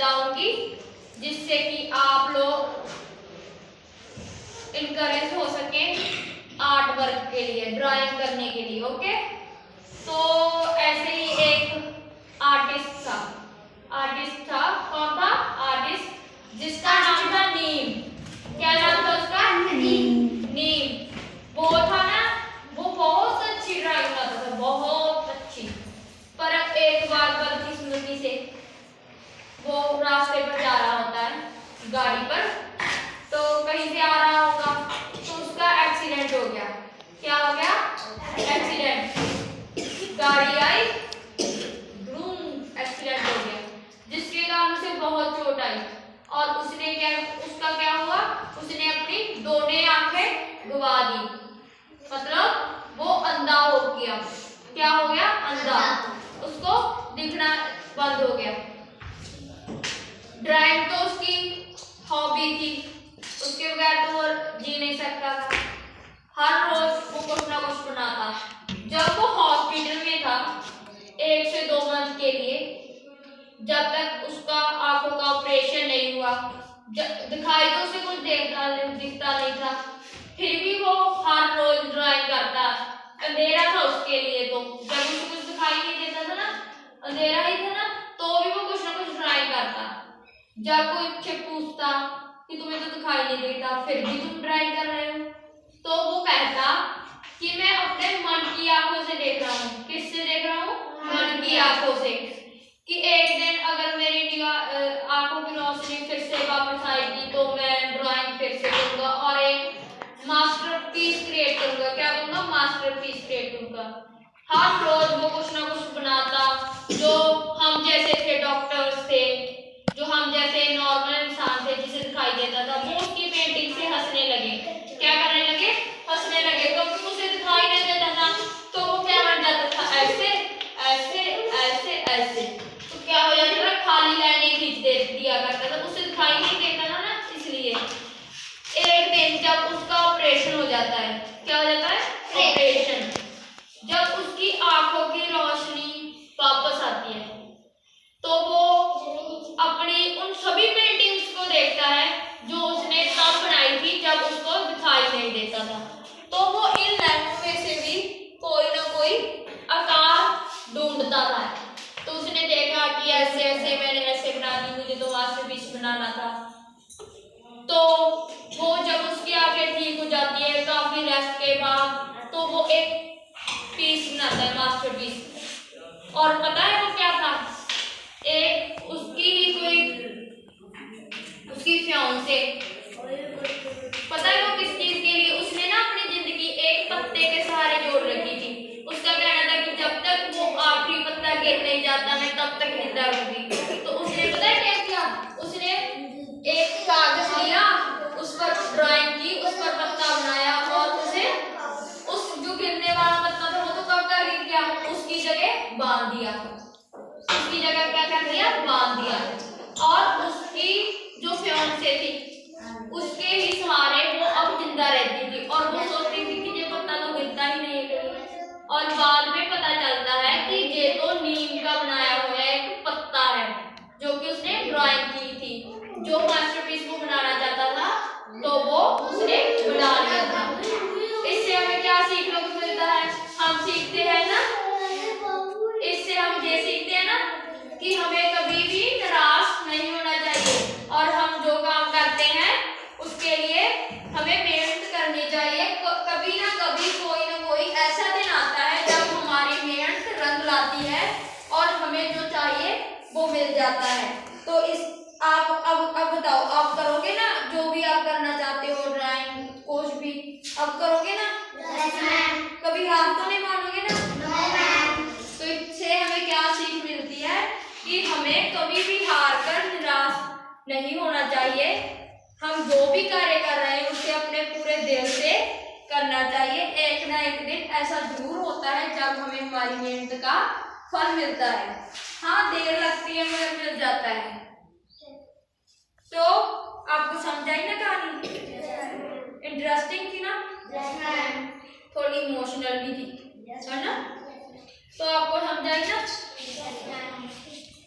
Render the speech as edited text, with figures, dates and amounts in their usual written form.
बताऊंगी, जिससे कि आप लोग इनकरेज हो सके आर्ट वर्क के लिए, ड्राइंग करने के लिए। ओके, तो ऐसे ही एक आर्टिस्ट था। कौन था आर्टिस्ट? जिसका नाम था नीम। क्या नाम था उसका? नीम। वो था ना, वो बहुत अच्छी ड्राइंग बनाता था, बहुत अच्छी। पर एक बार बदकिस्मती से वो रास्ते पर जा रहा होता है गाड़ी पर, तो कहीं से आ रहा होगा, तो उसका एक्सीडेंट हो गया। क्या हो गया? एक्सीडेंट। गाड़ी आई, एक्सीडेंट हो गया, जिसके कारण उसे बहुत चोट आई। और उसका क्या हुआ? उसने अपनी दोनों आंखें गवा दी, मतलब वो अंधा हो गया। क्या हो गया? अंधा। उसको दिखना बंद हो गया। ड्राइंग तो उसकी हॉबी थी, उसके बगैर तो वो जी नहीं सकता था। हर रोज वो कुछ ना कुछ बनाता। जब वो हॉस्पिटल में था 1 से 2 मंथ के लिए, जब तक उसका आंखों का ऑपरेशन नहीं हुआ, दिखाई तो उसे कुछ दिखता नहीं था, फिर भी वो हर रोज ड्राइंग करता। अंधेरा था उसके लिए, तो जब उसे कुछ दिखाई नहीं देता था ना, अंधेरा ही था ना, तो भी वो कुछ ना कुछ ड्राइंग करता। जब कोई उससे पूछता कि तुम्हें तो दिखाई नहीं देता, फिर भी तुम ड्राइंग कर रहे हो, तो वो कहता कि मैं अपने मन की आंखों से देख रहा हूँ। किससे देख रहा हूँ? मन की आंखों से। कि एक दिन अगर मेरी आंखों की रोशनी फिर से वापस आएगी, तो मैं ड्राइंग फिर से करूंगा और एक मास्टरपीस क्रिएट करूंगा। क्या करूंगा? मास्टरपीस क्रिएट करूंगा। हर रोज वो कुछ ना कुछ बनाता। जो हम जैसे थे डॉक्टर्स थे, जो हम जैसे नॉर्मल इंसान थे जिसे दिखाई देता था, वो उसकी पेंटिंग से हंसने लगे। क्या करने लगे? हंसने लगे, क्योंकि उसे दिखाई नहीं देता था। तो वो क्या बन जाता था? ऐसे ऐसे ऐसे ऐसे। तो क्या हो जाता था? खाली लाइनें खींच दिया करता था, उसे दिखाई नहीं देता था ना, इसलिए। एक दिन जब उसका ऑपरेशन हो जाता है, क्या हो जाता है? ऑपरेशन। जब उसकी आंखों की रोशनी वापस आती है, तो वो अपनी उन सभी पेंटिंग्स को देखता है जो उसने तब बनाई थी जब उसको दिखाई नहीं देता था। तो वो इन लाइनों में से भी कोई ना कोई आकार ढूंढता था। तो उसने देखा कि ऐसे ऐसे मैंने ऐसे बना दी, मुझे तो मास्टरपीस बनाना था। तो वो जब उसकी आंखें ठीक हो जाती है काफी रेस्ट के बाद, तो वो एक पीस बनाता है, मास्टरपीस। और पता है वो क्या था? एक उसकी फियांसे। पता है वो किस चीज के लिए? उसने ना अपनी जिंदगी एक पत्ते के सहारे जोड़ रखी थी। उसका कहना था कि जब तक वो आखिरी पत्ता गिर नहीं जाता, मैं तब तक जिंदा रहूंगी। तो उसने पता है क्या किया? उसने एक कागज लिया, उस पर ड्राइंग की, उस पर पत्ता बनाया, और उसे उस जो गिरने वाला पत्ता था वो तो कब का गिर गया, उसकी जगह बांध दिया। उसकी जगह क्या कर दिया? बांध दिया। और उसकी जो फियांसे थी, उसके ही सहारे वो अब जिंदा रहती थी। और वो सोचती थी कि ये पत्ता तो गिरता ही नहीं है। और बाद में पता चलता है कि ये तो नीम का बनाया हुआ एक पत्ता है, जो कि उसने ड्राइंग की थी। जो मास्टरपीस वो बनाना चाहता था, तो वो उसने बना लिया था। इससे हमें क्या सीखने को मिलता है? हम सीखते हैं ना, इससे हम ये सीखते हैं ना कि हमें कभी भी निराश नहीं होना चाहिए, और हम जो काम करते हैं उसके लिए हमें मेहनत करनी चाहिए। कभी ना कभी कोई ना कोई ऐसा दिन आता है जब हमारी मेहनत रंग लाती है और हमें जो चाहिए वो मिल जाता है। तो इस आप अब बताओ, आप करोगे ना जो भी आप करना चाहते हो, ड्राइंग कुछ भी अब करोगे ना? कभी हार तो नहीं मानोगे ना? तो इससे हमें क्या सीख मिलती है कि हमें कभी भी हार कर निराश नहीं होना चाहिए। हम जो भी कार्य कर रहे हैं उसे अपने पूरे दिल से करना चाहिए। एक ना एक दिन ऐसा जरूर होता है जब हमें हमारी मेहनत का फल मिलता है। हाँ, देर लगती है मगर मिल जाता है। तो आपको समझ आई ना कहानी? इंटरेस्टिंग थी ना? थोड़ी इमोशनल भी थी, है ना? तो आपको समझ आई ना?